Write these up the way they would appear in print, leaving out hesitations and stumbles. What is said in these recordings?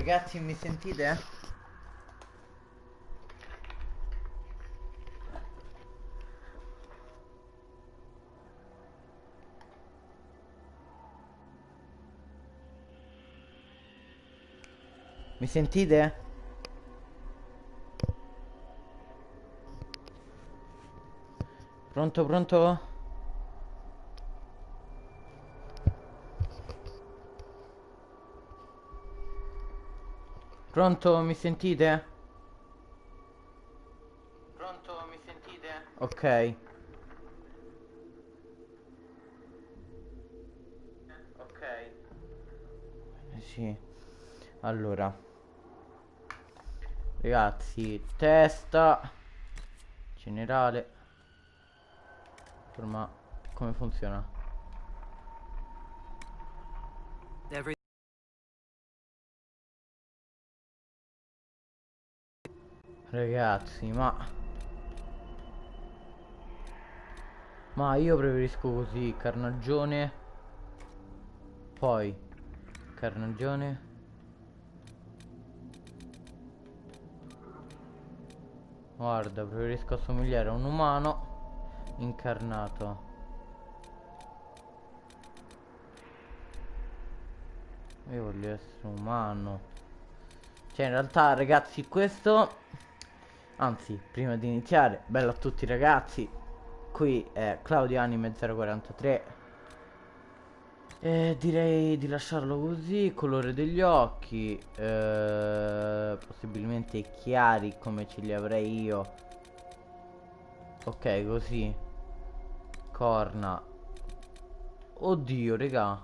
Ragazzi, mi sentite? Mi sentite? Pronto, pronto? Pronto, mi sentite? Pronto, mi sentite? Ok. Ok. Sì. Allora, ragazzi, testa generale. Ma come funziona? Ragazzi, ma io preferisco così, carnagione. Poi carnagione. Guarda, preferisco assomigliare a un umano incarnato. Io voglio essere umano. Cioè, in realtà, ragazzi, questo... Anzi, prima di iniziare, bello a tutti ragazzi. Qui è Claudio Anime 043. Direi di lasciarlo così, colore degli occhi, possibilmente chiari come ce li avrei io. Ok, così. Corna. Oddio, raga.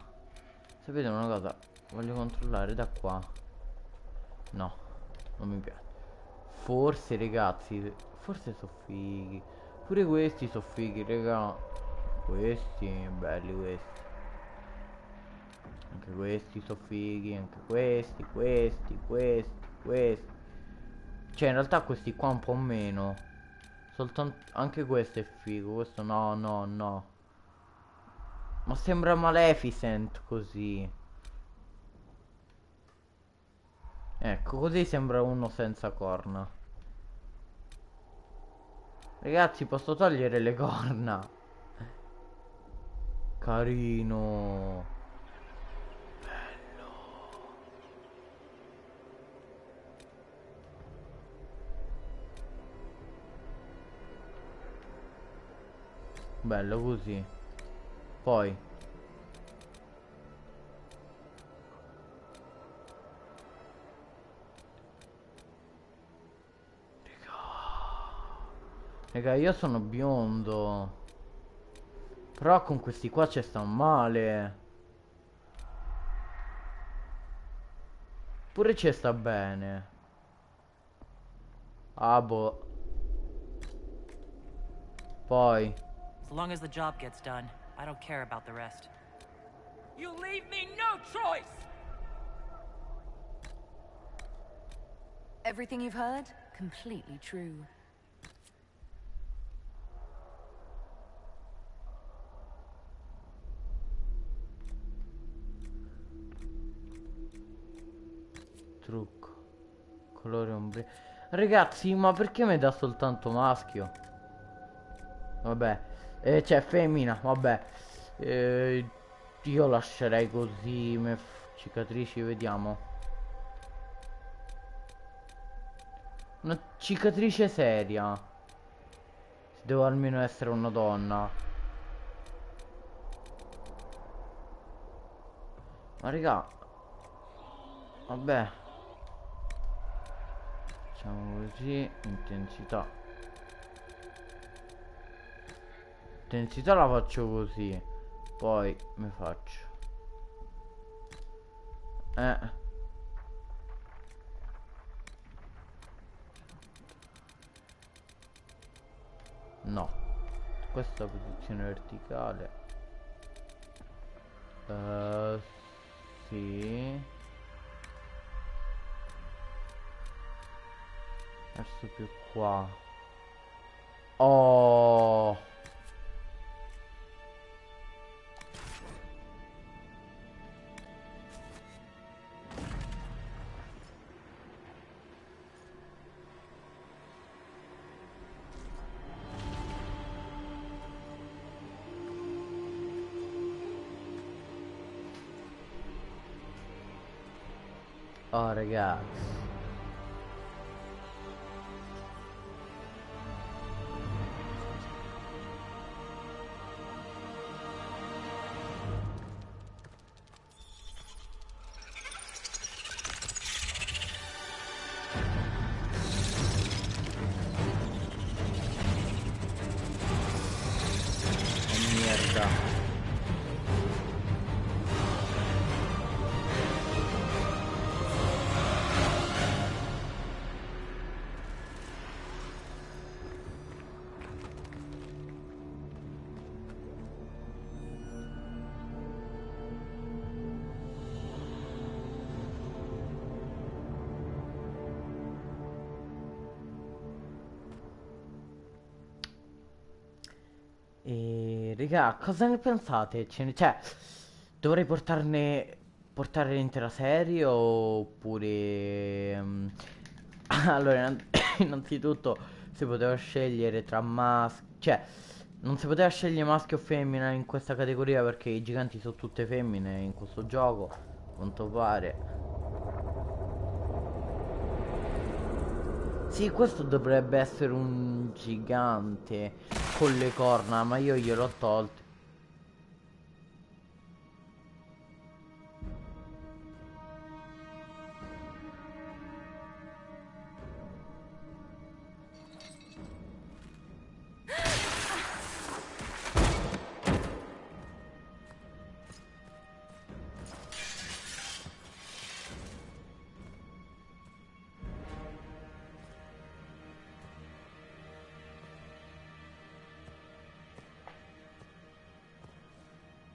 Sapete una cosa? Voglio controllare da qua. No, non mi piace. Forse, ragazzi, forse sono fighi. Pure questi sono fighi, raga. Questi, belli questi. Anche questi sono fighi, anche questi. Cioè, in realtà questi qua un po' meno. Soltanto... Anche questo è figo, questo no, no, no. Ma sembra Maleficent così. Ecco, così sembra uno senza corna. Ragazzi, posso togliere le corna? Carino. Bello così. Poi raga, io sono biondo. Però con questi qua ci sta male. Pure ci sta bene. Ah boh. Poi As long as the job gets done, I don't care about the rest. You leave me no choice! Everything you've heard? Completely true. trucco. Colore ombre. Ragazzi, ma perché mi dà soltanto maschio? Vabbè. Cioè femmina, vabbè. Io lascerei così. Cicatrici, vediamo. Una cicatrice seria. Se devo almeno essere una donna. Ma raga. Vabbè. Facciamo così. Intensità. Intensità la faccio così. Poi mi faccio. No. Questa posizione verticale. Sì. Verso più qua. Oh. Oh ragazzi. Merda. E raga, cosa ne pensate? Cioè, dovrei portare l'intera serie oppure allora, innanzitutto si poteva scegliere tra maschi, cioè non si poteva scegliere maschio o femmina in questa categoria perché i giganti sono tutte femmine in questo gioco, a quanto pare. Sì, questo dovrebbe essere un gigante con le corna, ma io gliel'ho tolto.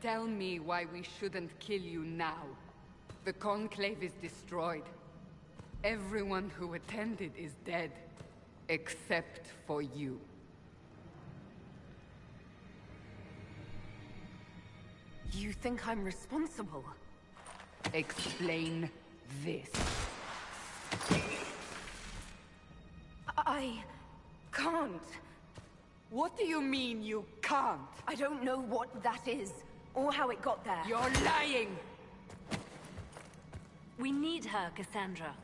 Tell me why we shouldn't kill you now. The Conclave is destroyed. Everyone who attended is dead. Except for you. You think I'm responsible? Explain this. I can't. What do you mean you can't? I don't know what that is, or how it got there. You're lying! We need her, Cassandra.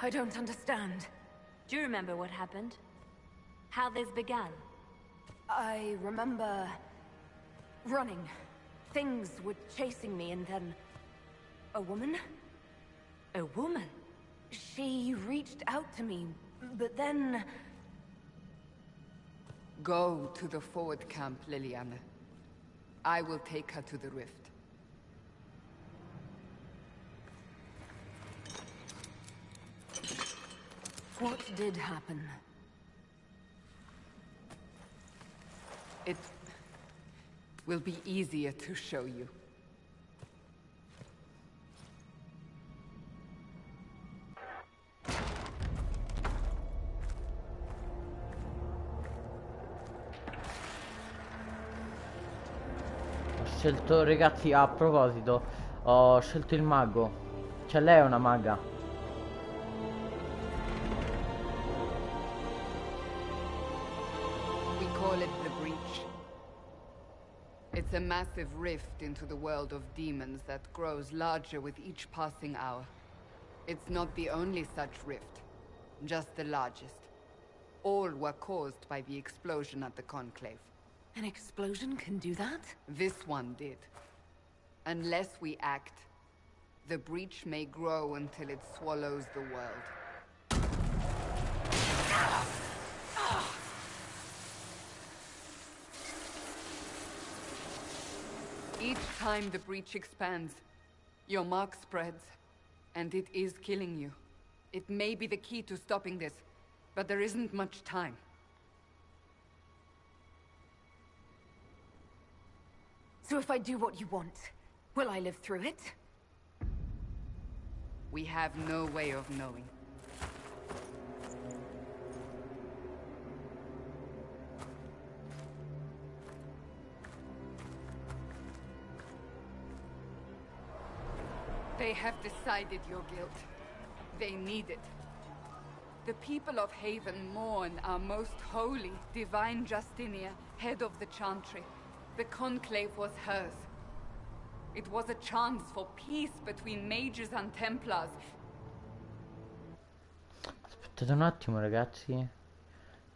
I don't understand. Do you remember what happened? How this began? I remember running. Things were chasing me, and then a woman? A woman? She reached out to me, but then... Go to the forward camp, Liliana. I will take her to the rift. What did happen? It will be easier to show you. Ho scelto, ragazzi, a proposito, ho scelto il mago. Cioè, lei è una maga. We call it the Breach. It's a massive rift into the world of demons that grows larger with each passing hour. It's not the only such rift, just the largest. All were caused by the explosion at the Conclave. An explosion can do that? This one did. Unless we act, the breach may grow until it swallows the world. Each time the breach expands, your mark spreads, and it is killing you. It may be the key to stopping this, but there isn't much time. So if I do what you want, will I live through it? We have no way of knowing. They have decided your guilt. They need it. The people of Haven mourn our most holy, divine Justinia, head of the Chantry. The Conclave was hers. It was a chance for peace between mages and Templars. Aspettate un attimo, ragazzi.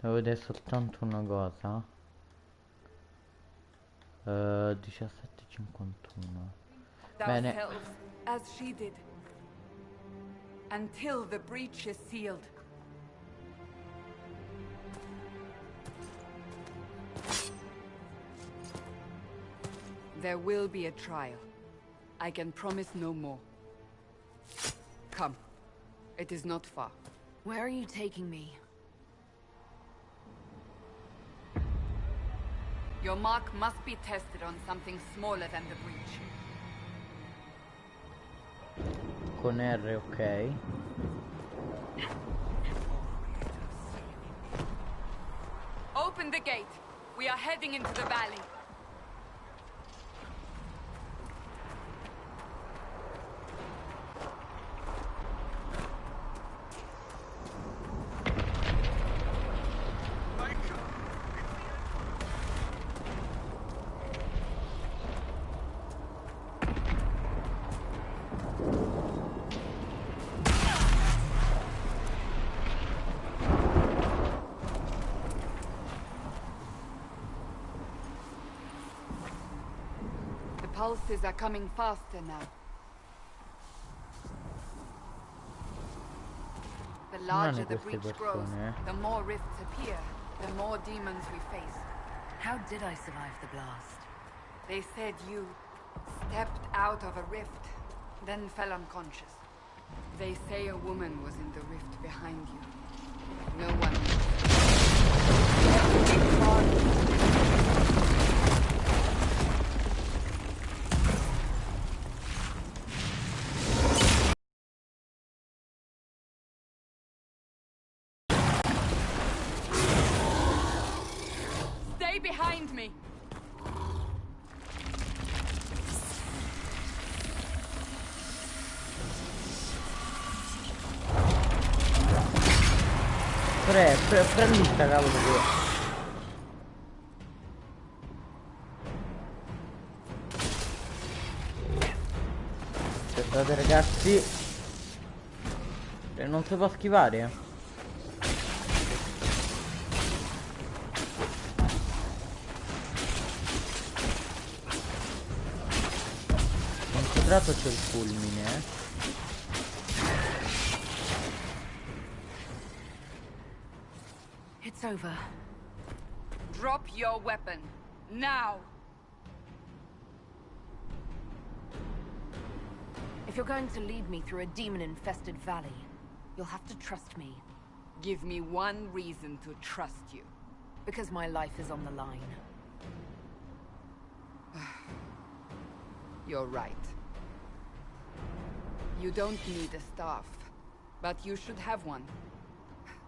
Devo vedere soltanto una cosa. 17:51. Bene. Ourselves, as she did. Until the breach is sealed. There will be a trial. I can promise no more. Come. It is not far. Where are you taking me? Your mark must be tested on something smaller than the breach. Con R, ok. Open the gate. We are heading into the valley. Pulses are coming faster now. The larger the breach grows, the more rifts appear, the more demons we face. How did I survive the blast? They said you stepped out of a rift, then fell unconscious. They say a woman was in the rift behind you. No one knows. Stay behind me. Prendi sta cavolo qui. Aspettate ragazzi. Non si può schivare. Concentrato c'è il fulmine, It's over. Drop your weapon. Now! If you're going to lead me through a demon-infested valley, you'll have to trust me. Give me one reason to trust you. Because my life is on the line. You're right. You don't need a staff, but you should have one.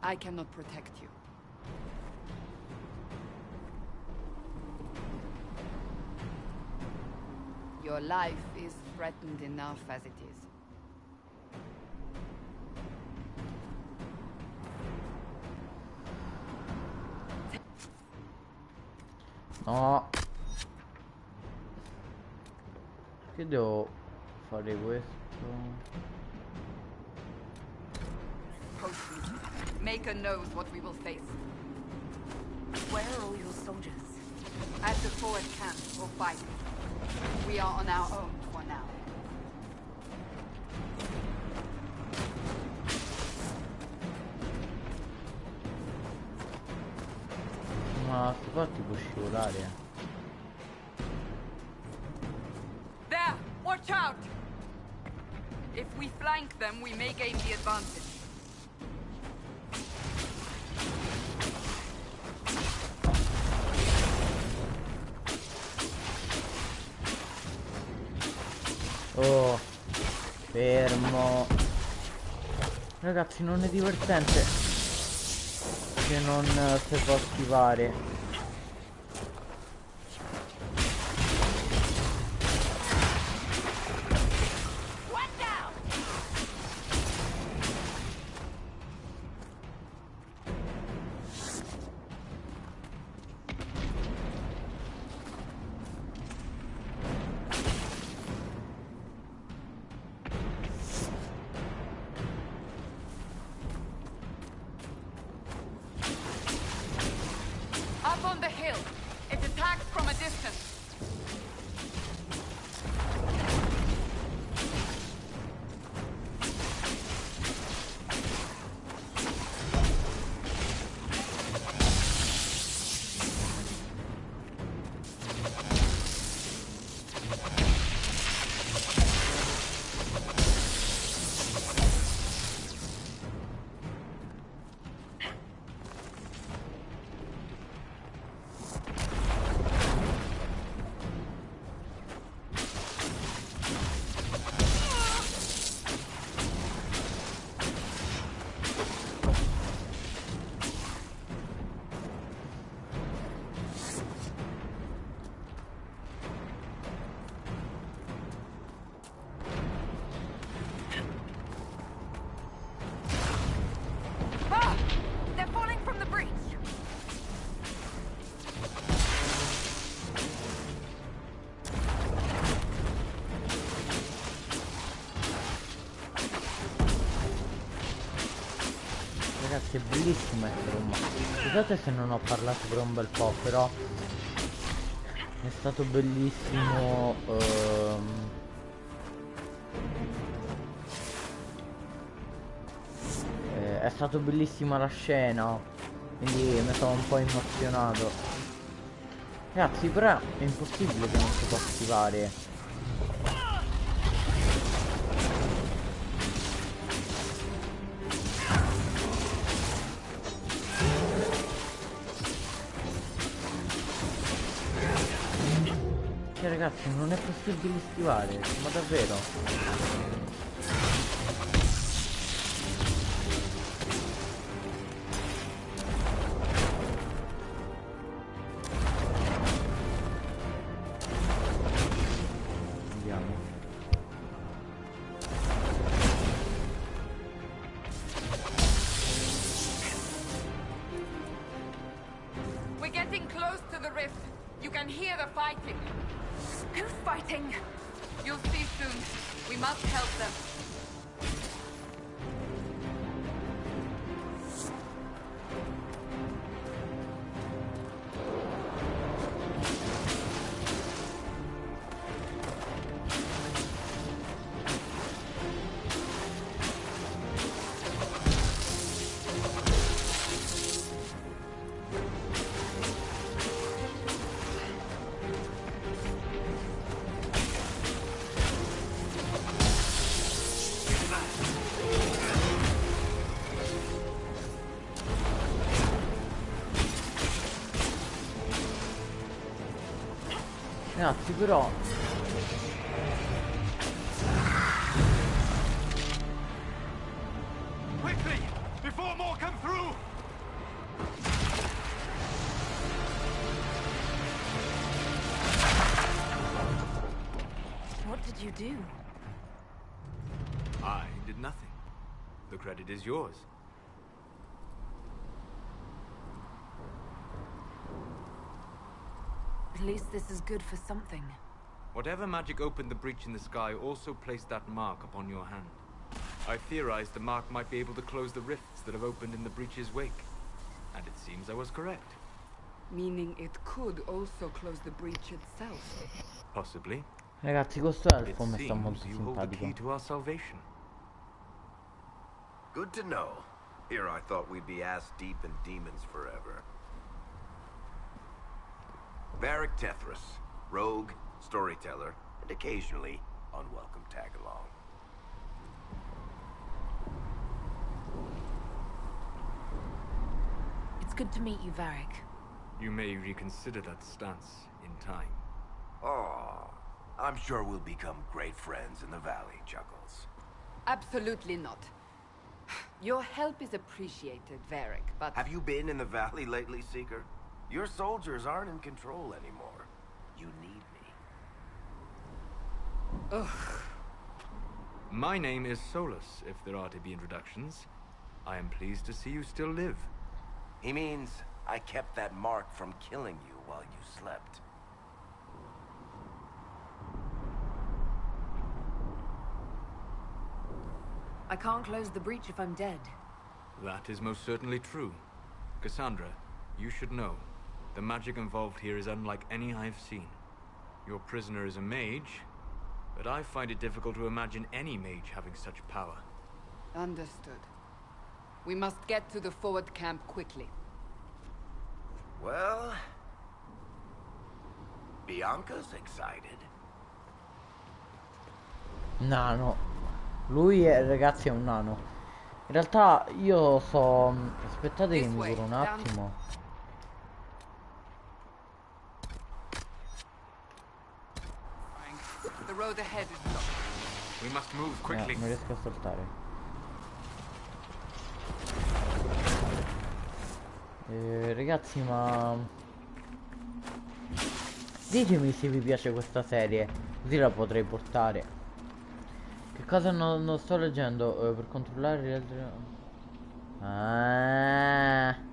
I cannot protect you. Your life is threatened enough as it is. no. Che devo fare questo? Potions. Maker knows what we will face. Where are all your soldiers? At the forward camp or fighting. We are on our own for now. Ma sto qua ti può scivolare. There! Watch out! If we flank them, we may gain the advantage. Oh, fermo. Ragazzi, non è divertente se non si può schivare. hill. It attacks from a distance. Ragazzi, è bellissimo essere un mago. Scusate se non ho parlato per un bel po', però è stato bellissimo. È stato bellissima la scena, quindi mi sono un po' emozionato. Ragazzi, però è impossibile che non si possa schivare. Ragazzi, non è possibile schivare, ma davvero? Andiamo. We're getting close to the rift. You can hear the fighting. Who's fighting? You'll see soon. We must help them. Ragazzi, però Quickly, before more come through. What did you do? I did nothing. The credit is yours. At least this is good for something. Whatever magic opened the breach in the sky also placed that mark upon your hand. I theorized the mark might be able to close the rifts that have opened in the breach's wake. And it seems I was correct. Meaning it could also close the breach itself. Possibly. ragazzi, questo It elfo mi sta molto seems you hold the key simpatico. to our salvation. Good to know. Here I thought we'd be ass deep in demons forever. Varric Tethras, rogue, storyteller, and occasionally unwelcome tag-along. It's good to meet you, Varric. You may reconsider that stance in time. Oh, I'm sure we'll become great friends in the valley, Chuckles. Absolutely not. Your help is appreciated, Varric, but... Have you been in the valley lately, Seeker? Your soldiers aren't in control anymore. You need me. Ugh. My name is Solus, if there are to be introductions. I am pleased to see you still live. He means I kept that mark from killing you while you slept. I can't close the breach if I'm dead. That is most certainly true. Cassandra, you should know. The magic involved here is unlike any I've seen. Your prisoner is a mage, but I find it difficult to imagine any mage having such power. Understood. We must get to the forward camp quickly. Well, Bianca's excited. Nano. Lui è, ragazzi, è un nano. In realtà io so... Aspettate che This mi way, curo un down. attimo. The road ahead is blocked. We must move quickly. Non riesco a saltare. Ragazzi, ma... Ditemi se vi piace questa serie, così la potrei portare. Che cosa non sto leggendo? Per controllare le altre... Ah...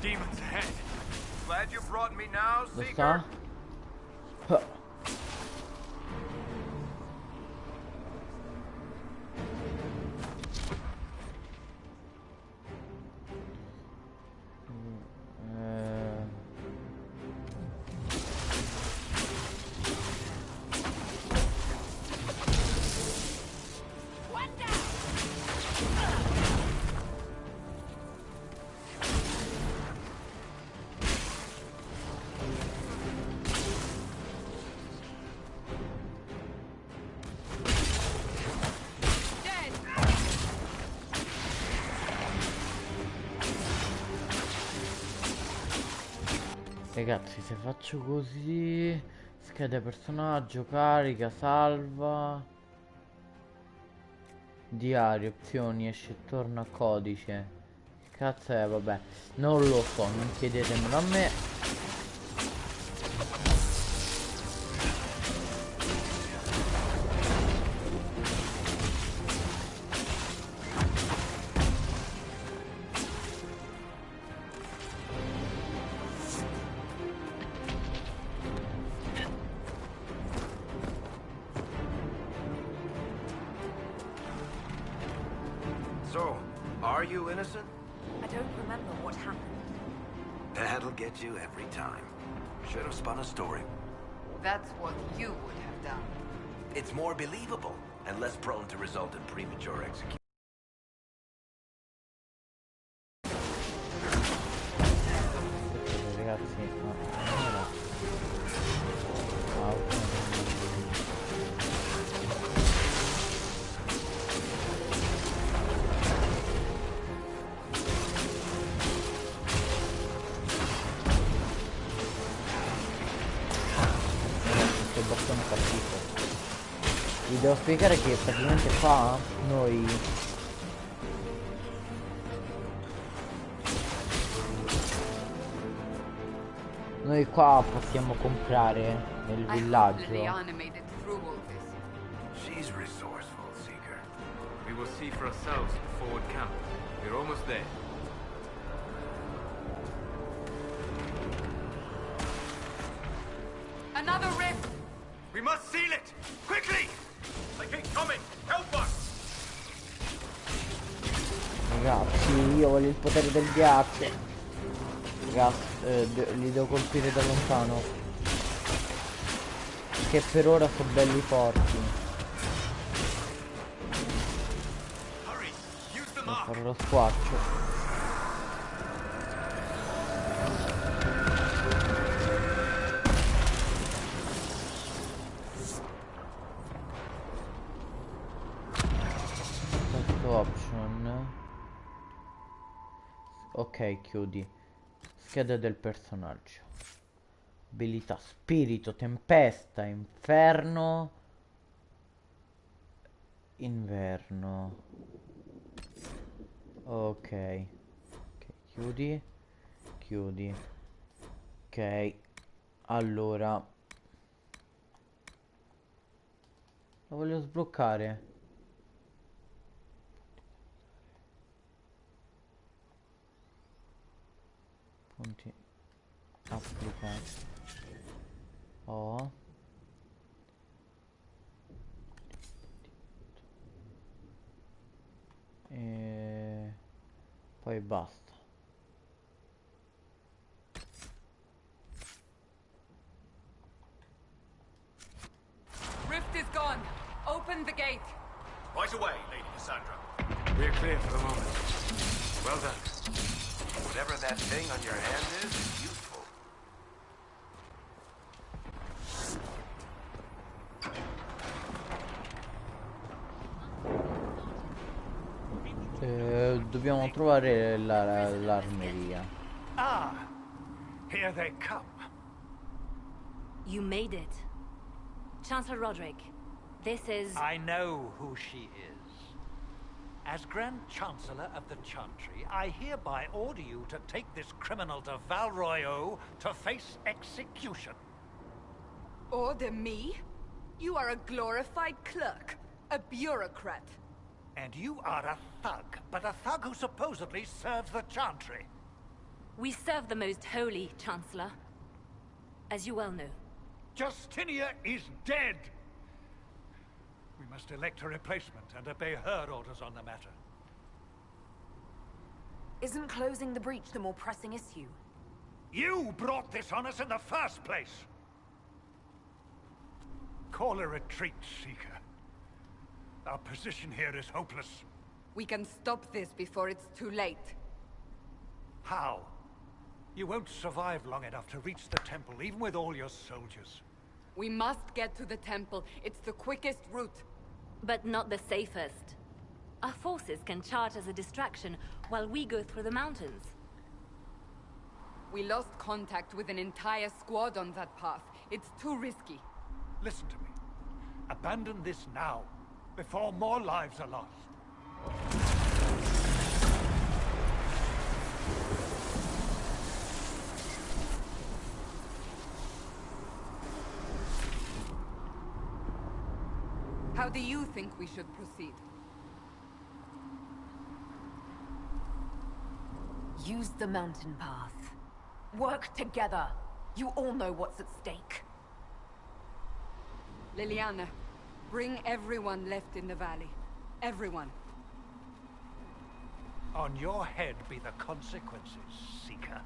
Demons ahead. Glad you brought me now, Dove Seeker. sta? Ah. Ragazzi, se faccio così, scheda personaggio, carica, salva, diario, opzioni, esce e torna codice. Che cazzo è? Vabbè, non lo so, non chiedetemelo a me. So, are you innocent? I don't remember what happened. That'll get you every time. Should have spun a story. That's what you would have done. It's more believable and less prone to result in premature execution. Ragazzi, no, no. Ah, ok. Questo bottone fa schifo. Vi devo spiegare che praticamente qua noi qua possiamo comprare nel I hope villaggio. Liliana made it through all this. She's resourceful, Seeker. We will see for ourselves at the forward camp. We're almost there. Another rift! We must seal it! Quickly! They keep coming! Help us! Ragazzi, io voglio il potere del ghiaccio. Ragazzi, li devo colpire da lontano. Che per ora sono belli forti. Hurry! Use the Devo mark! fare lo squarcio. First option. Ok, chiudi. Scheda del personaggio. Abilità spirito, tempesta, inferno, inverno. Ok. Ok, chiudi. Chiudi. Ok. Allora. Lo voglio sbloccare. Punti. Applicare. Oh. e basta. Rift is gone. Open the gate. Right away, Lady Cassandra. We're clear for the moment. Well done. Whatever that thing on your hand is useful. Dobbiamo trovare l'armeria. Ah, here they come. You made it. Chancellor Roderick, this is... I know who she is. As Grand Chancellor of the Chantry, I hereby order you to take this criminal to Val Royeaux to face execution. Order me? You are a glorified clerk, a bureaucrat. And you are a thug, but a thug who supposedly serves the Chantry. We serve the most holy, Chancellor. As you well know. Justinia is dead! We must elect a replacement and obey her orders on the matter. Isn't closing the breach the more pressing issue? You brought this on us in the first place! Call a retreat, Seeker. Our position here is hopeless. We can stop this before it's too late. How? You won't survive long enough to reach the temple, even with all your soldiers. We must get to the temple. It's the quickest route. But not the safest. Our forces can charge as a distraction while we go through the mountains. We lost contact with an entire squad on that path. It's too risky. Listen to me. Abandon this now, before more lives are lost. How do you think we should proceed? Use the mountain path. Work together. You all know what's at stake. Liliana, bring everyone left in the valley. Everyone. On your head be the consequences, Seeker.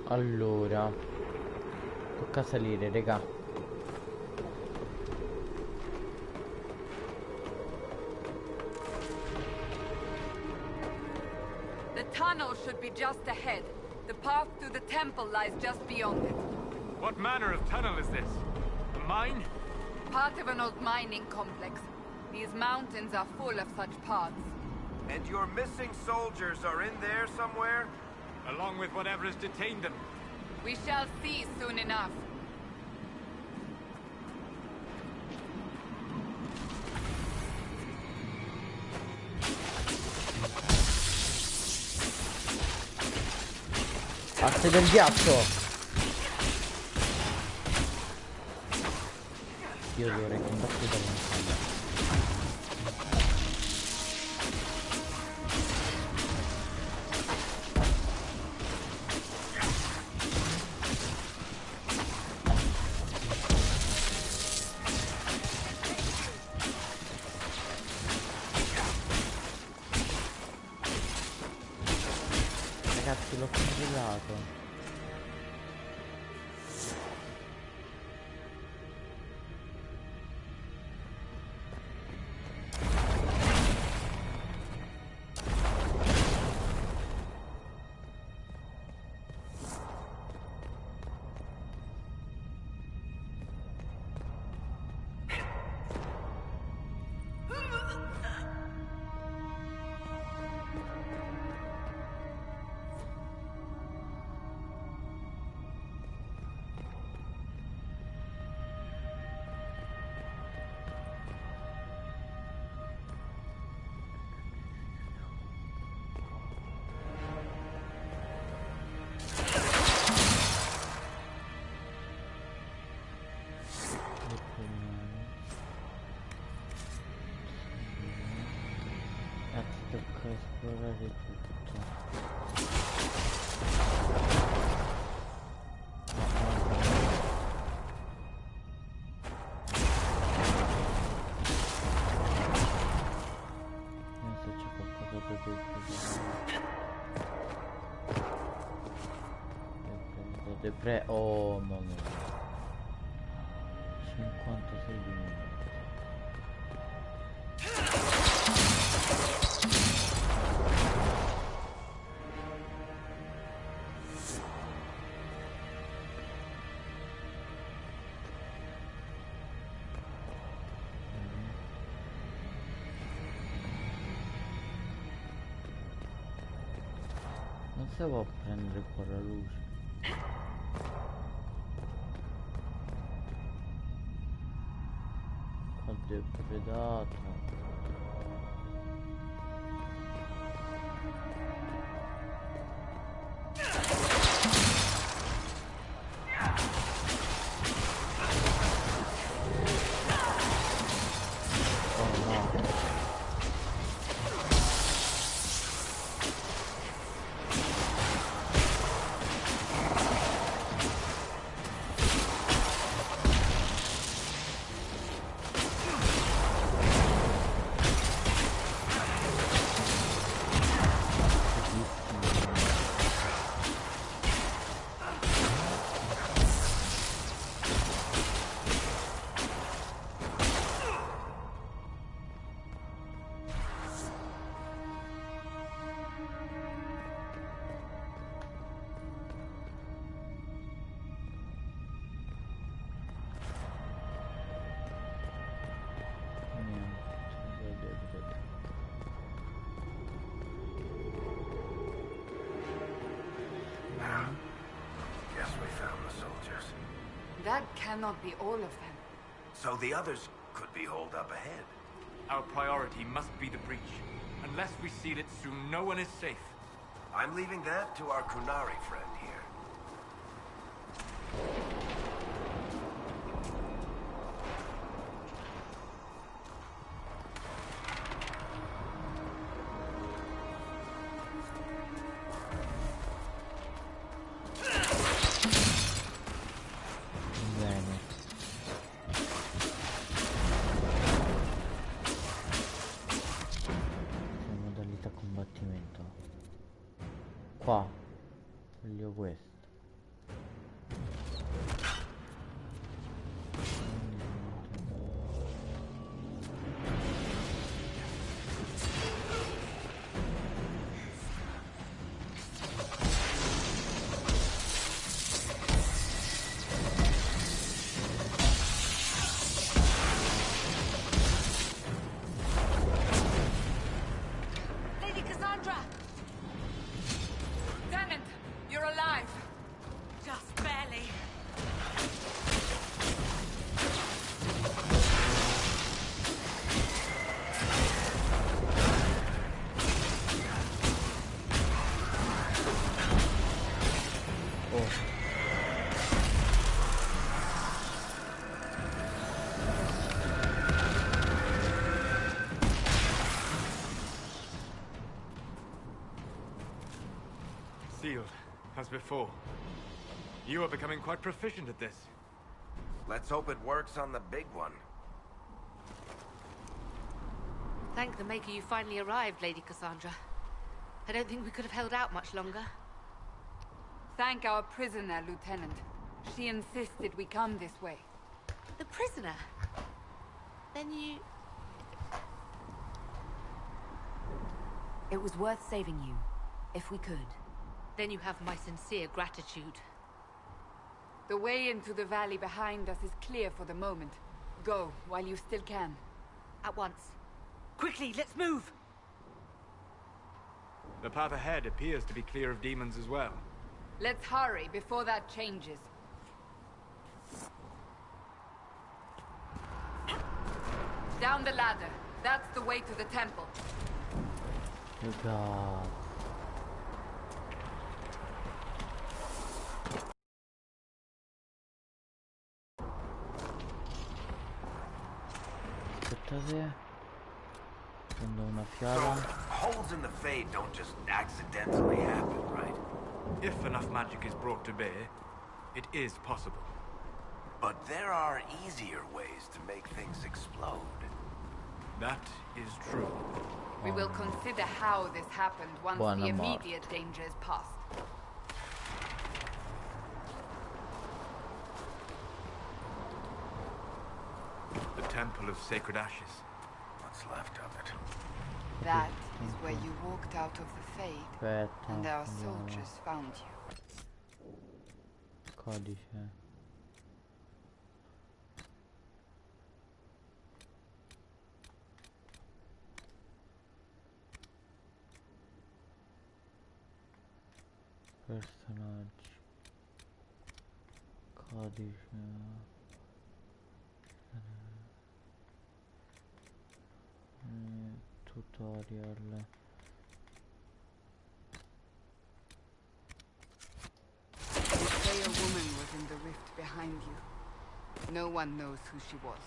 Allora, tocca salire, raga. The tunnel should be just ahead. The path to the temple lies just beyond it. What manner of tunnel is this? A mine? Part of an old mining complex. These mountains are full of such paths. And your missing soldiers are in there somewhere? Along with whatever has detained them. We shall see soon enough. Parte del ghiaccio. Io dovrei combattere da lontano. Ragazzi, l'ho congelato. esplorare tutto. Non so se c'è qualcosa da oh mamma mia. 56 minuti. Non si può prendere qua la luce. Qua depredata. Guess we found the soldiers. That cannot be all of them. So the others could be holed up ahead. Our priority must be the breach. Unless we seal it soon, no one is safe. I'm leaving that to our Kunari friend here. Bene. Modalità combattimento. Qua. Voglio questo. Lady Cassandra! Damn it! You're alive! Just barely. Oh. Sealed, as before. You are becoming quite proficient at this. Let's hope it works on the big one. Thank the Maker you finally arrived, Lady Cassandra. I don't think we could have held out much longer. Thank our prisoner, Lieutenant. She insisted we come this way. The prisoner? Then you... It was worth saving you, if we could. Then you have my sincere gratitude. The way into the valley behind us is clear for the moment. Go, while you still can. At once. Quickly, let's move! The path ahead appears to be clear of demons as well. Let's hurry before that changes. Down the ladder. That's the way to the temple. God. Aspettate. Prendo una So, fiala. holes in the Fade don't just accidentally happen, right? If enough magic is brought to bear, it is possible. But there are easier ways to make things explode. That is true. We will consider how this happened once Buona the morte. immediate danger is past. The Temple of Sacred Ashes. What's left of it? That is where you walked out of the Fade, Aspetta, and our vediamo. soldiers found you. Codice. Personaggi. Codice. Tutorial. They say a woman was in the rift behind you. No one knows who she was.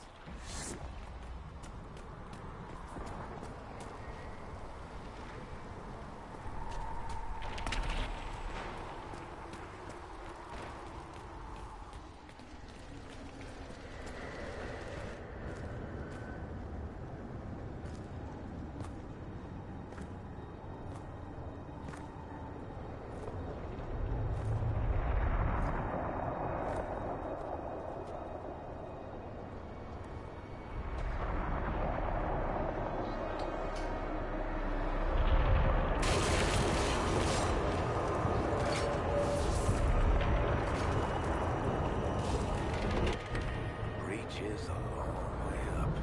Breach is a long way up.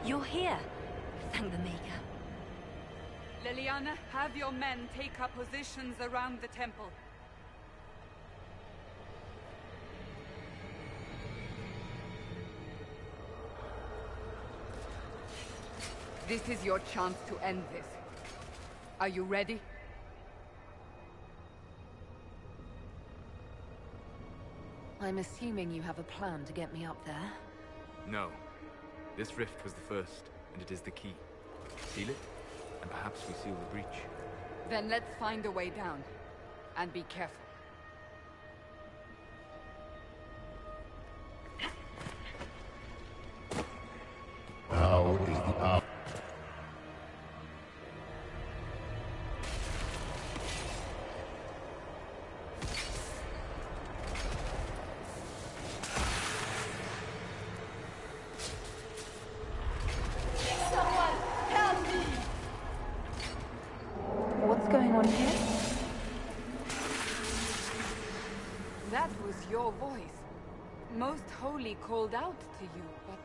You're here. Thank the Maker. Liliana, have your men take up positions around the temple. This is your chance to end this. Are you ready? I'm assuming you have a plan to get me up there. No. This rift was the first, and it is the key. Seal it, and perhaps we seal the breach. Then let's find a way down. And be careful. Now is the hour. What's going on here? That was your voice. Most Holy called out to you, but...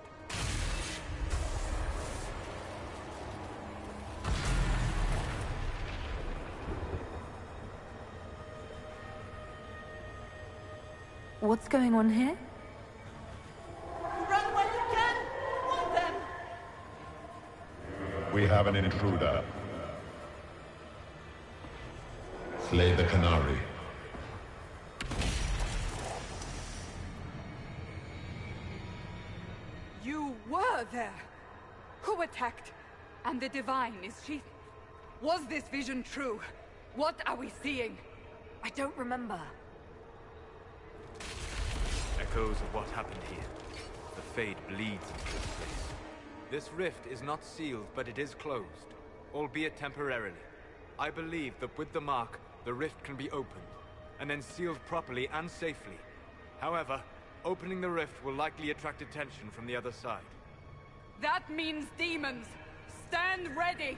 What's going on here? Run when you can! Want them! We have an intruder. Slay the Canary. You were there! Who attacked? And the Divine, is she... Was this vision true? What are we seeing? I don't remember. Echoes of what happened here. The Fade bleeds into this place. This rift is not sealed, but it is closed, albeit temporarily. I believe that with the mark, the rift can be opened, and then sealed properly and safely. However, opening the rift will likely attract attention from the other side. That means demons! Stand ready!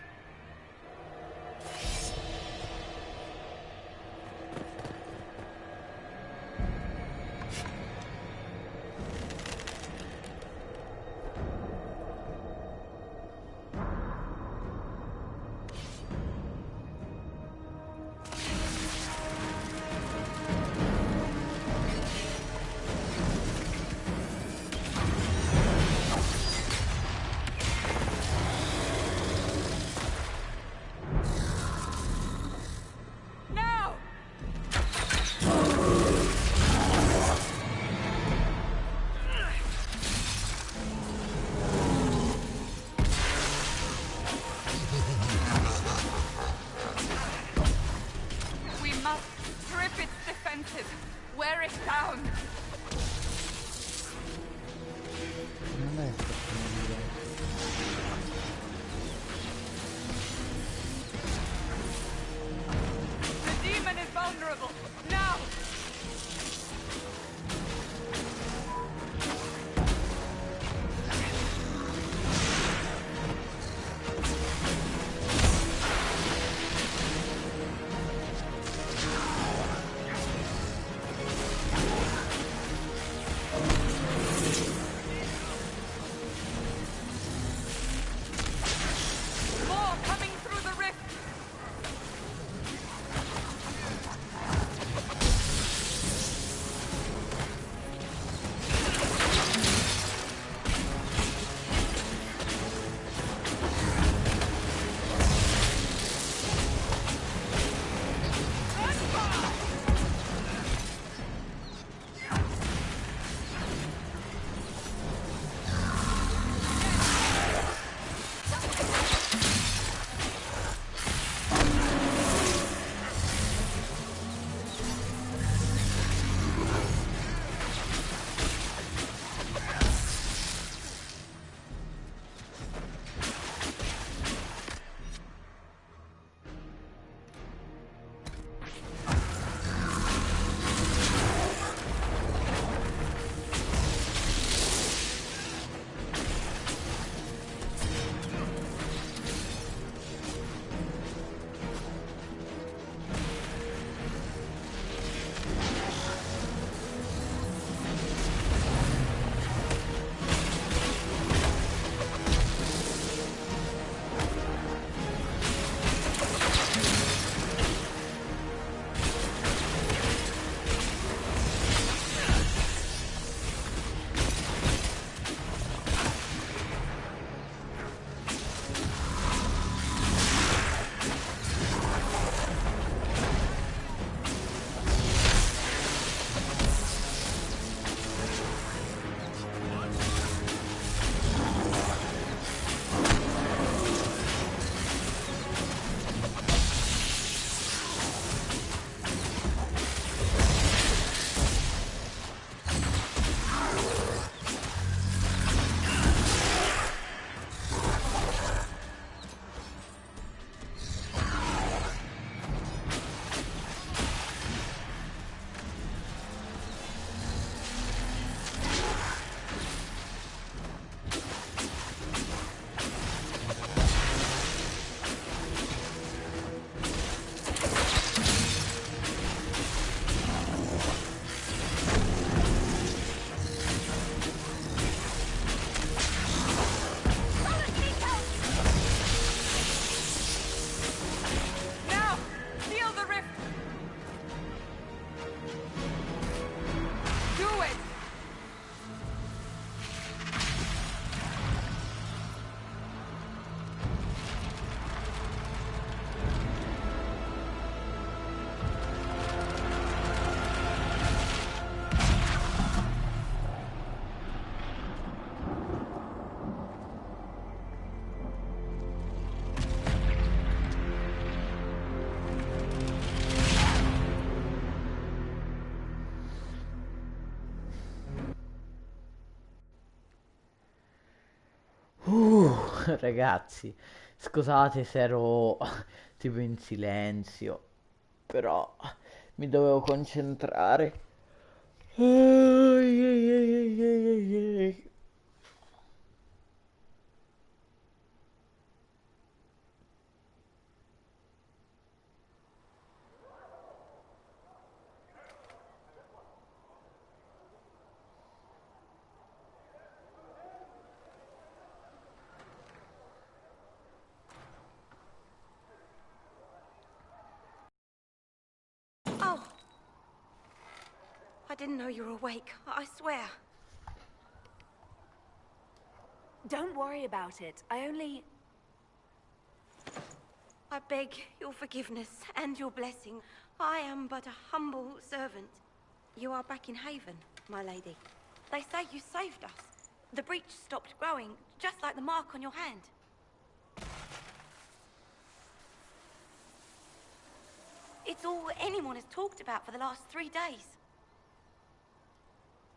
ragazzi, scusate se ero tipo in silenzio, però mi dovevo concentrare. Ai, ai, ai, ai, ai, ai. Oh! I didn't know you were awake, I swear. Don't worry about it. I beg your forgiveness and your blessing. I am but a humble servant. You are back in Haven, my lady. They say you saved us. The breach stopped growing, just like the mark on your hand. It's all anyone has talked about for the last 3 days.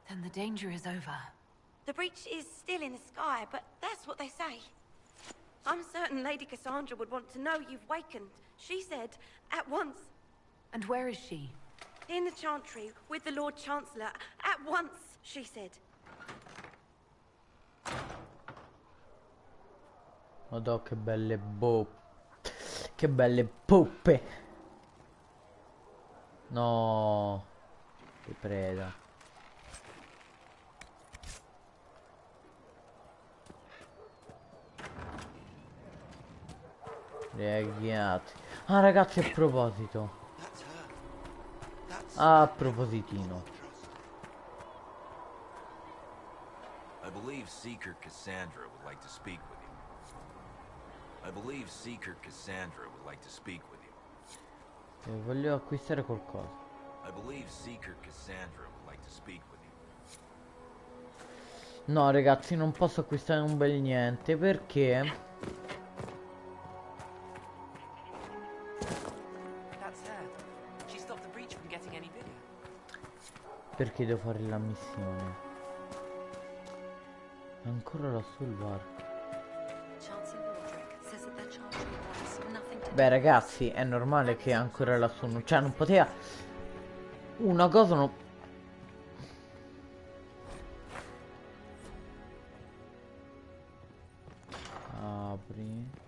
Then the danger is over. The breach is still in the sky, but that's what they say. I'm certain Lady Cassandra would want to know you've wakened. She said, at once. And where is she? In the Chantry, with the Lord Chancellor. At once, she said. Madò, che belle che belle poppe. No, che preda. Reaghiati. Ah, ragazzi, a proposito. A propositino. I believe Seeker Cassandra would like to speak with you. Voglio acquistare qualcosa. No, ragazzi, non posso acquistare un bel niente perché devo fare la missione. È ancora lassù il varco. Beh, ragazzi, è normale che è ancora lassù. Cioè, non poteva. Una cosa non. Apri.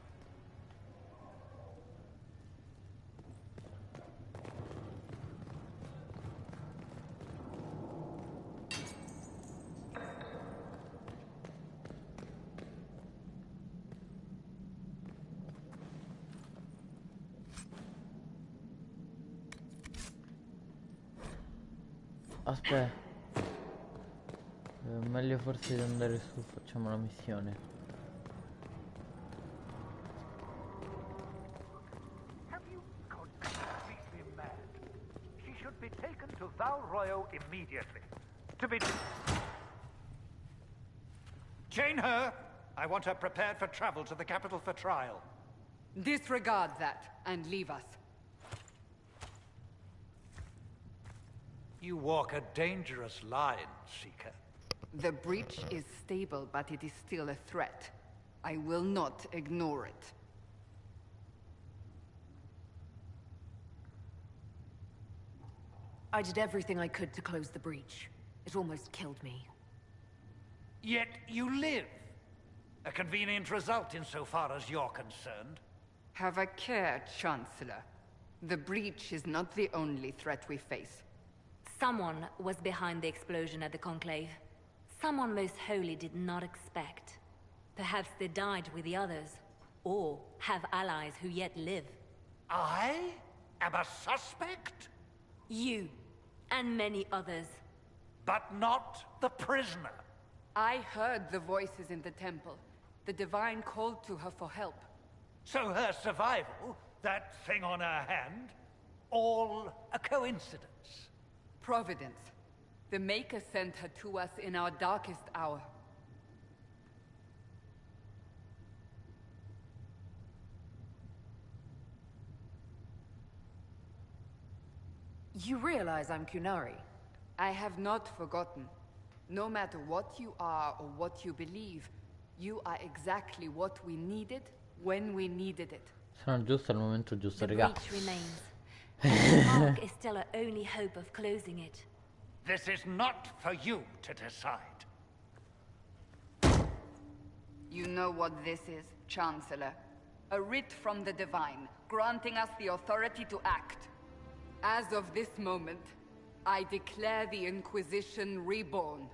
Aspetta, meglio forse di andare su, facciamo la missione. Have you gone completely mad? She should be taken to Val Royo immediately. To be... Chain her! I want her prepared for travel to the capital for trial. Disregard that and leave us. You walk a dangerous line, Seeker. The breach is stable, but it is still a threat. I will not ignore it. I did everything I could to close the breach. It almost killed me. Yet you live. A convenient result insofar as you're concerned. Have a care, Chancellor. The breach is not the only threat we face. Someone was behind the explosion at the Conclave. Someone most holy did not expect. Perhaps they died with the others, or have allies who yet live. I am a suspect? You, and many others. But not the prisoner. I heard the voices in the temple. The Divine called to her for help. So her survival, that thing on her hand, all a coincidence. Providence. The Maker sent her to us in our darkest hour. You realize I'm Kunari? I have not forgotten. No matter what you are or what you believe, You are exactly what we needed when we needed it. Sono giusto al momento giusto, The raga. breach remains. And the mark is still our only hope of closing it. This is not for you to decide. You know what this is, Chancellor. A writ from the Divine, granting us the authority to act. As of this moment, I declare the Inquisition reborn.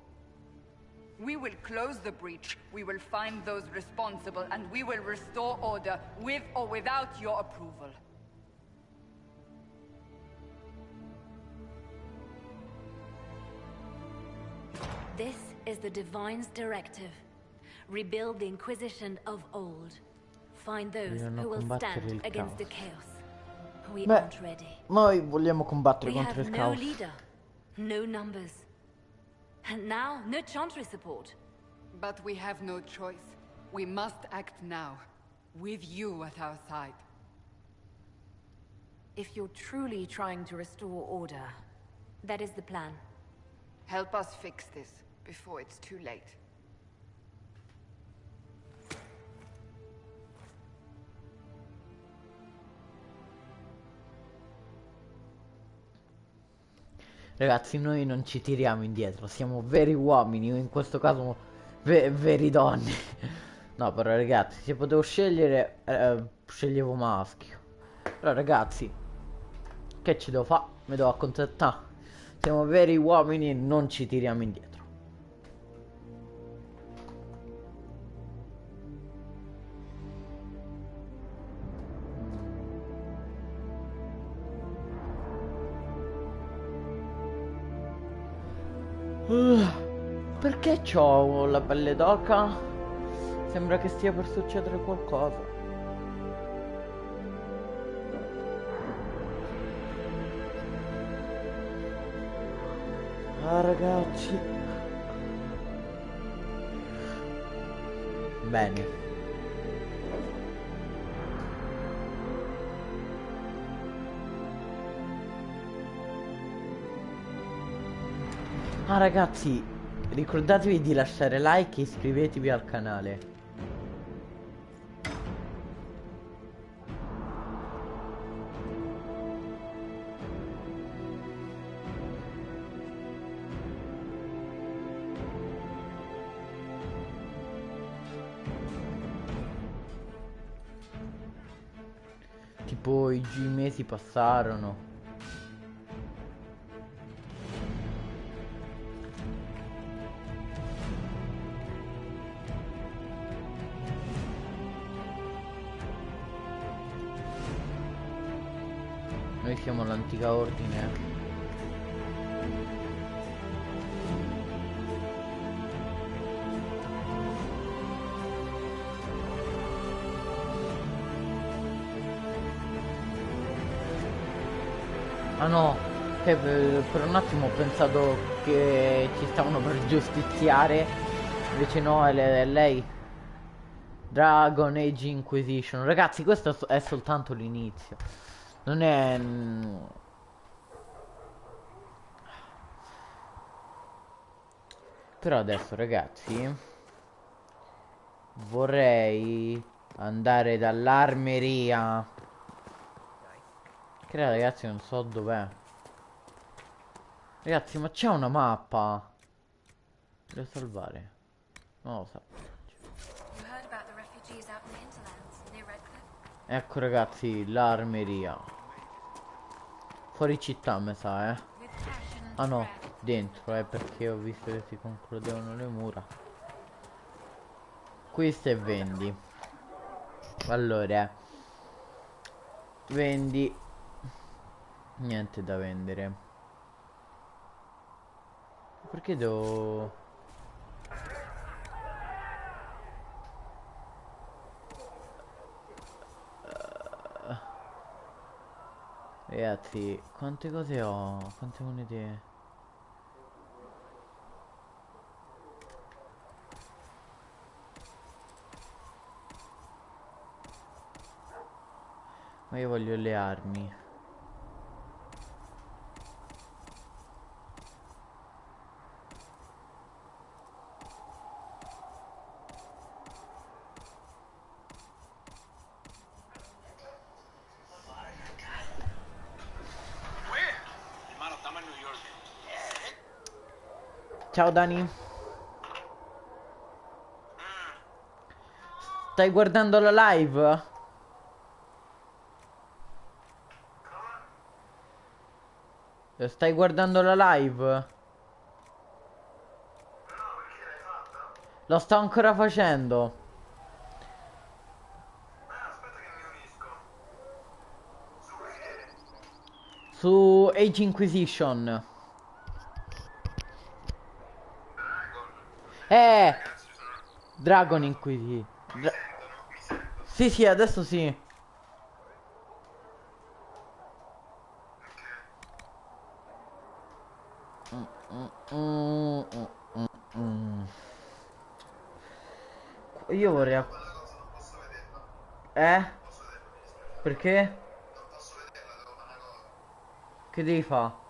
We will close the breach, we will find those responsible, and we will restore order, with or without your approval. This is the Divine's directive. Rebuild the Inquisition of old. Find those who will stand against the chaos. We aren't ready. Noi vogliamo combattere We contro have il no caos. leader, no numbers. And now, no Chantry support. But we have no choice. We must act now, with you at our side. If you're truly trying to restore order, That is the plan. Help us fix this, before it's too late. Ragazzi, noi non ci tiriamo indietro, siamo veri uomini, o in questo caso veri donne. No, però ragazzi, se potevo scegliere, sceglievo maschio. Però ragazzi, che ci devo fare? Mi devo accontentare. Siamo veri uomini e non ci tiriamo indietro. Perché c'ho la pelle d'oca? Sembra che stia per succedere qualcosa. Ah ragazzi. Bene. Ah ragazzi, ricordatevi di lasciare like e iscrivetevi al canale. Tipo i mesi passarono. Noi siamo l'antica ordine. Ah no, che per un attimo ho pensato che ci stavano per giustiziare. Invece no, è lei. Dragon Age Inquisition. Ragazzi, questo è soltanto l'inizio. Non è... Però adesso ragazzi vorrei andare dall'armeria. Che ragazzi non so dov'è. Ragazzi, ma c'è una mappa. Devo salvare. Non lo so. Ecco ragazzi, l'armeria. Fuori città mi sa, eh. Ah no, dentro, perché ho visto che si concludevano le mura. Questo è vendi. Allora, vendi. Niente da vendere. Perché devo... Ragazzi, quante cose ho? Quante monete? Ma io voglio le armi. Ciao Dani. Stai guardando la live? Stai guardando la live? Lo sto ancora facendo. Su Age Inquisition. Dragon Inquisition. Sì, sì, adesso sì. Io vorrei... Perché? Che devi fare?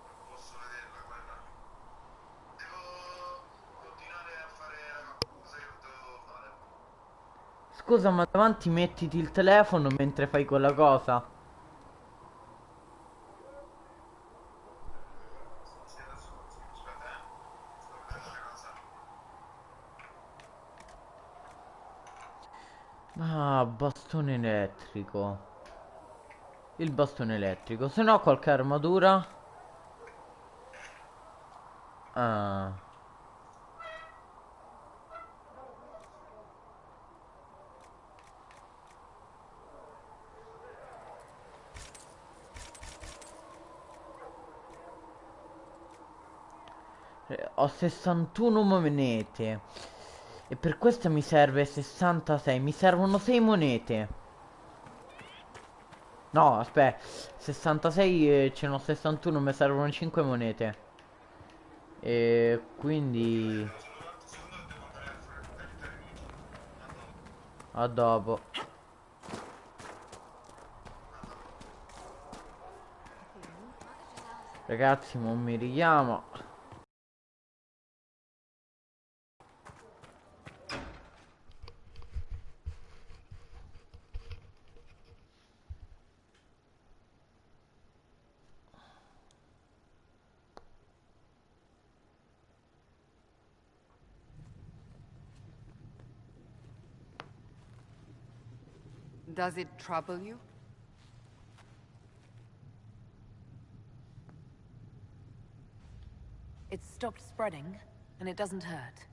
Scusa, ma davanti mettiti il telefono mentre fai quella cosa. Ah, bastone elettrico. Il bastone elettrico. Se no qualche armatura. Ah. Ho 61 monete. E per questo mi serve 66. Mi servono 6 monete. No, aspetta. 66 ce n'ho 61. Mi servono 5 monete. E quindi... A dopo. Ragazzi, non mi richiamo. Does it trouble you? It's stopped spreading, and it doesn't hurt.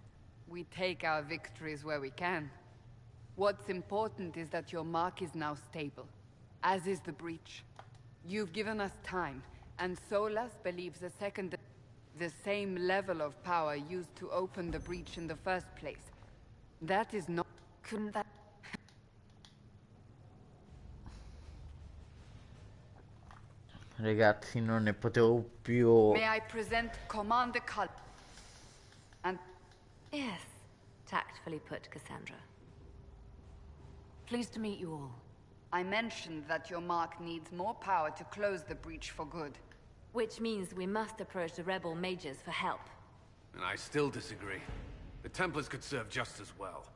We take our victories where we can. What's important is that your mark is now stable, as is the breach. You've given us time, and Solas believes the same level of power used to open the breach in the first place. That is not... Couldn't that... Ragazzi, non ne potevo più. May I present Commander Cull? And... Yes, tactfully put, Cassandra. Pleased to meet you all. I mentioned that your mark needs more power to close the breach for good. Which means we must approach the rebel mages for help. And I still disagree. The Templars could serve just as well.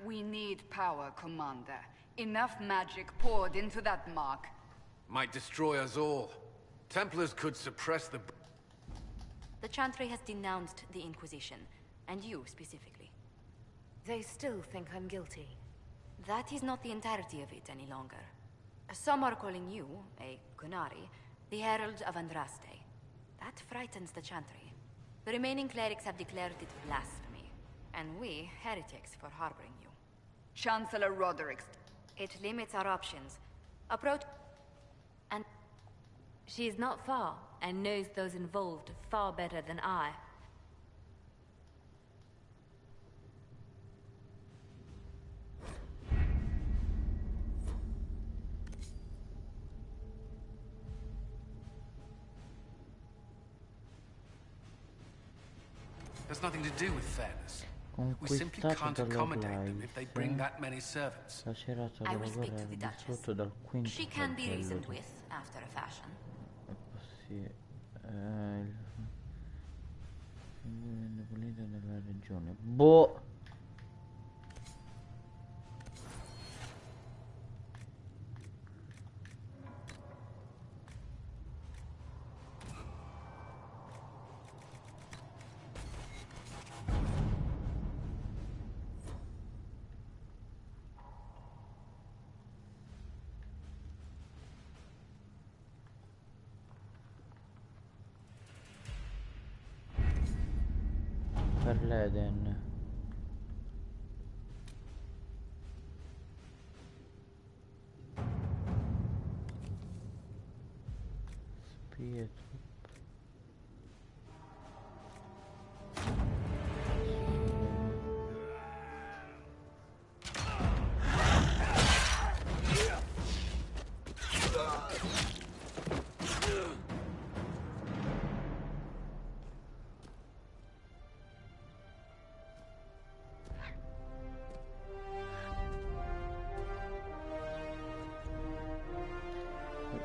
We need power, Commander. Enough magic poured into that mark. Might destroy us all. Templars could suppress the... The Chantry has denounced the Inquisition, and you specifically. They still think I'm guilty. That is not the entirety of it any longer. Some are calling you, a Kunari, the Herald of Andraste. That frightens the Chantry. The remaining clerics have declared it blasphemy, and we, heretics, for harboring you. Chancellor Roderick. It limits our options. Approach... And... She is not far, and knows those involved far better than I. Has nothing to do with fairness. We simply can't accommodate them if they bring that many servants. I will speak to the Duchess. She can be reasoned with, after a fashion. Boh. per l'Eden. Spie truppe.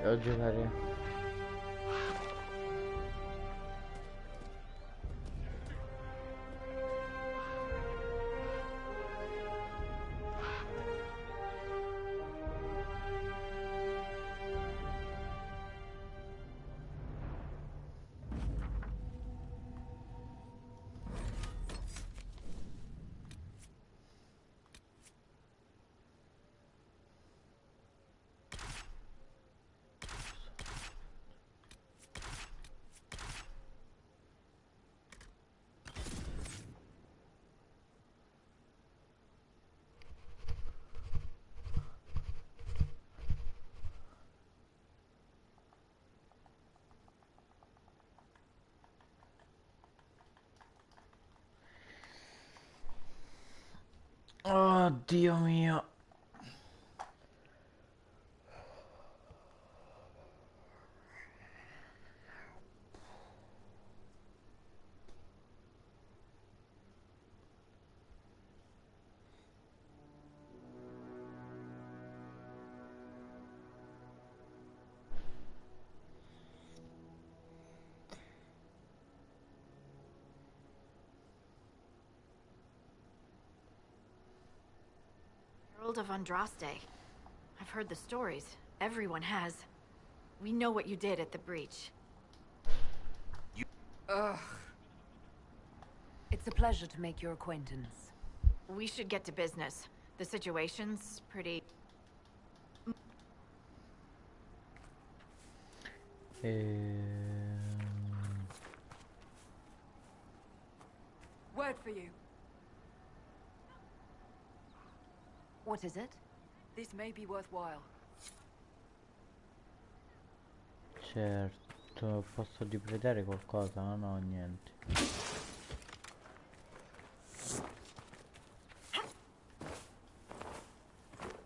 Devo giocare. Oh Dio mio. Herald of Andraste. I've heard the stories. Everyone has. We know what you did at the breach. Ugh. It's a pleasure to make your acquaintance. We should get to business. The situation's pretty... Word for you. What is it? This may be worthwhile. Certo, posso depredare qualcosa? No, niente.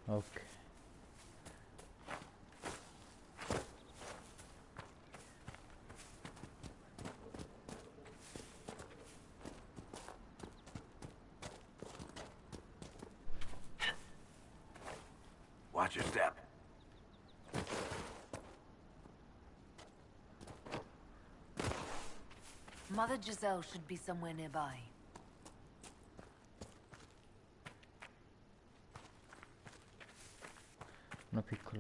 Ok. Watch your step. Mother Giselle should be somewhere nearby. Una piccola...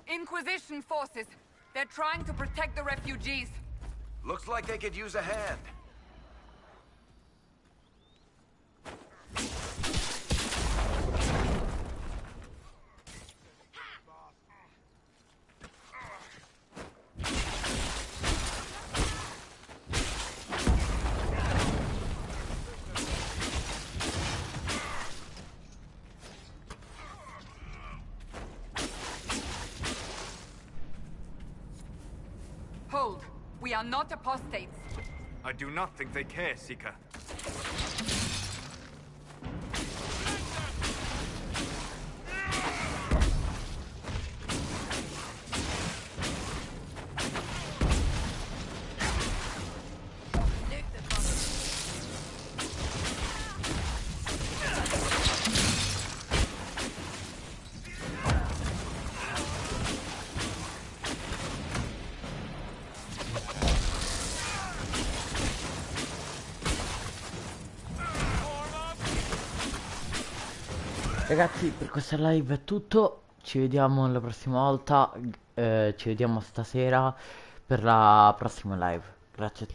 Inquisition forces. They're trying to protect the refugees. Looks like they could use a hand. Hold. We are not apostates. I do not think they care, Seeker. Ragazzi, per questa live è tutto. Ci vediamo la prossima volta. Ci vediamo stasera per la prossima live. Grazie a tutti.